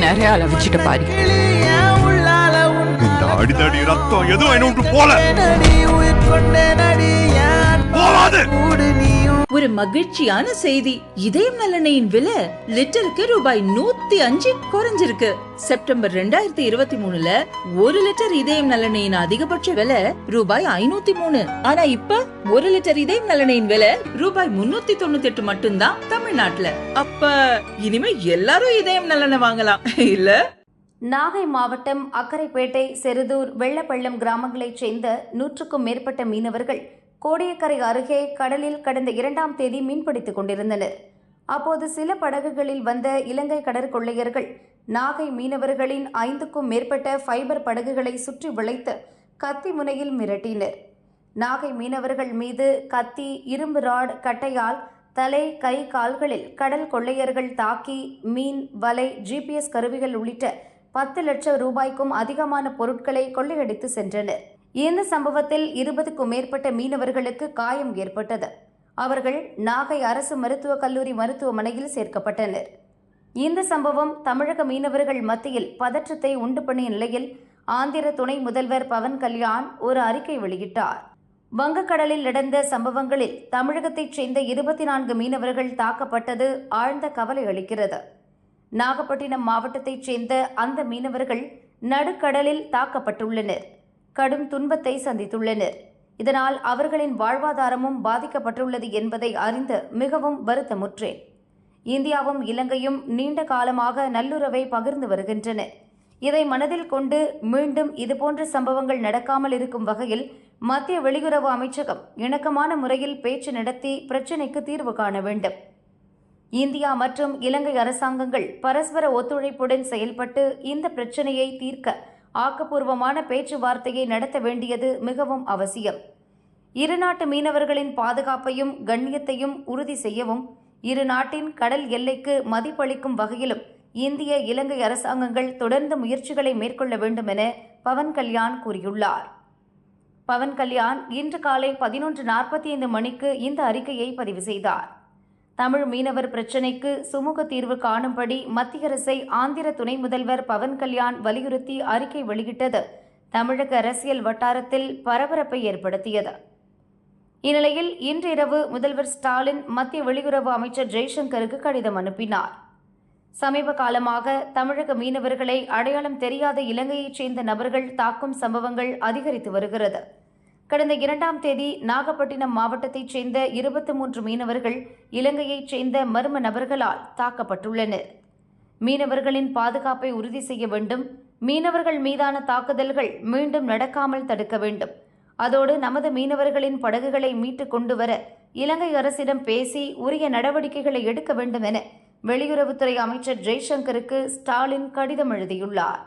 நிறைய அளவிச்சிட்ட பாரு. இந்த அடிதடி ரத்தம் எதுவும் என்ன போல ஒரு மகிழ்ச்சியான செய்தி. இதயம் நல்லெண்ணெயின் விலை லிட்டருக்கு ரூபாய் 105 குறைஞ்சிருக்கு. செப்டம்பர் 2023ல 1 லிட்டர் இதயம் நல்லெண்ணெயின் அதிகபட்ச விலை ரூபாய் 503. ஆனா இப்ப 1 லிட்டர் இதயம் நல்லெண்ணெயின் விலை ரூபாய் 398 மட்டும்தான் தமிழ்நாட்டுல. அப்ப இனிமே எல்லாரும் இதயம் நல்லெண்ணெய் வாங்கலாம் இல்ல? நாகை மாவட்டம் அக்கரைப்பேட்டை, செருதூர், வெள்ளப்பள்ளம் கிராமங்களைச் சேர்ந்த 100க்கும் மேற்பட்ட மீனவர்கள் கோடியக்கரை அருகே கடலில் கடந்த 2ஆம் தேதி மீன்பிடித்துக் கொண்டிருந்தனர். அப்போது சில படகுகளில் வந்த இலங்கை கடற்கொள்ளையர்கள் நாகை மீனவர்களின் 5க்கும் மேற்பட்ட ஃபைபர் படகுகளை சுற்றி வளைத்து கத்தி முனையில் மிரட்டினர். நாகை மீனவர்கள் மீது கத்தி, இரும்பு ராட், கட்டையால் தலை, கை, கால்களில் கடல் கொள்ளையர்கள் தாக்கி மீன், வலை, GPS கருவிகள் உள்ளிட்ட 10 லட்சம் ரூபாய்க்கும் அதிகமான பொருட்களை கொள்ளையடித்து சென்றனர். இந்த சம்பவத்தில் 20க்கும் மேற்பட்ட மீனவர்களுக்கு காயம் ஏற்பட்டது. அவர்கள் நாகை அரசு மருத்துவக் கல்லூரி மருத்துவமனையில் சேர்க்கப்பட்டனர். இந்த சம்பவம் தமிழக மீனவர்கள் மத்தியில் பதற்றத்தை உண்டு பண்ணிய நிலையில் ஆந்திர துணை முதல்வர் பவன் கல்யாண் ஒரு அறிக்கை வெளியிட்டார். வங்கக்கடலில் நடந்த சம்பவங்களில் தமிழகத்தைச் சேர்ந்த 24 மீனவர்கள் தாக்கப்பட்டது ஆழ்ந்த கவலை அளிக்கிறது. நாகப்பட்டினம் மாவட்டத்தைச் சேர்ந்த அந்த மீனவர்கள் நடுக்கடலில் தாக்கப்பட்டுள்ளனர். கடும் துன்பத்தை சந்தித்துள்ளனர். இதனால் அவர்களின் வாழ்வாதாரமும் பாதிக்கப்பட்டுள்ளது என்பதை அறிந்து மிகவும் வருத்தமுற்றேன். இந்தியாவும் இலங்கையும் நீண்ட காலமாக நல்லுறவை பகிர்ந்து வருகின்றன. இதை மனதில் கொண்டு மீண்டும் இதுபோன்ற சம்பவங்கள் நடக்காமல் இருக்கும் வகையில் மத்திய வெளியுறவு அமைச்சகம் இணக்கமான முறையில் பேச்சு நடத்தி பிரச்சினைக்கு தீர்வு காண வேண்டும். இந்தியா மற்றும் இலங்கை அரசாங்கங்கள் பரஸ்பர ஒத்துழைப்புடன் செயல்பட்டு இந்த பிரச்சினையை தீர்க்க ஆக்கப்பூர்வமான பேச்சுவார்த்தையை நடத்த வேண்டியது மிகவும் அவசியம். இரு நாட்டு மீனவர்களின் பாதுகாப்பையும் கண்ணியத்தையும் உறுதி செய்யவும், இரு நாட்டின் கடல் எல்லைக்கு மதிப்பளிக்கும் வகையிலும் இந்திய, இலங்கை அரசாங்கங்கள் தொடர்ந்து முயற்சிகளை மேற்கொள்ள வேண்டும் என பவன் கல்யாண் கூறியுள்ளார். பவன் கல்யாண் இன்று காலை 11:45 மணிக்கு இந்த அறிக்கையை பதிவு செய்தார். தமிழ் மீனவர் பிரச்சினைக்கு சுமூக தீர்வு காணும்படி மத்திய அரசை ஆந்திர துணை முதல்வர் பவன் கல்யாண் வலியுறுத்தி அறிக்கை வெளியிட்டது தமிழக அரசியல் வட்டாரத்தில் பரபரப்பை ஏற்படுத்தியது. இந்நிலையில் இன்றிரவு முதல்வர் ஸ்டாலின் மத்திய வெளியுறவு அமைச்சர் ஜெய்சங்கருக்கு கடிதம் அனுப்பினார். சமீப காலமாக தமிழக மீனவர்களை அடையாளம் தெரியாத இலங்கையைச் சேர்ந்த நபர்கள் தாக்கும் சம்பவங்கள் அதிகரித்து வருகிறது. கடந்த 2ஆம் தேதி நாகப்பட்டினம் மாவட்டத்தைச் சேர்ந்த 23 மீனவர்கள் இலங்கையைச் சேர்ந்த மர்ம நபர்களால் தாக்கப்பட்டுள்ளனர். மீனவர்களின் பாதுகாப்பை உறுதி செய்ய வேண்டும். மீனவர்கள் மீதான தாக்குதல்கள் மீண்டும் நடக்காமல் தடுக்க வேண்டும். அதோடு நமது மீனவர்களின் படகுகளை மீட்டுக் கொண்டு வர இலங்கை அரசிடம் பேசி உரிய நடவடிக்கைகளை எடுக்க வேண்டும் என வெளியுறவுத்துறை அமைச்சர் ஜெய்சங்கருக்கு ஸ்டாலின் கடிதம் எழுதியுள்ளார்.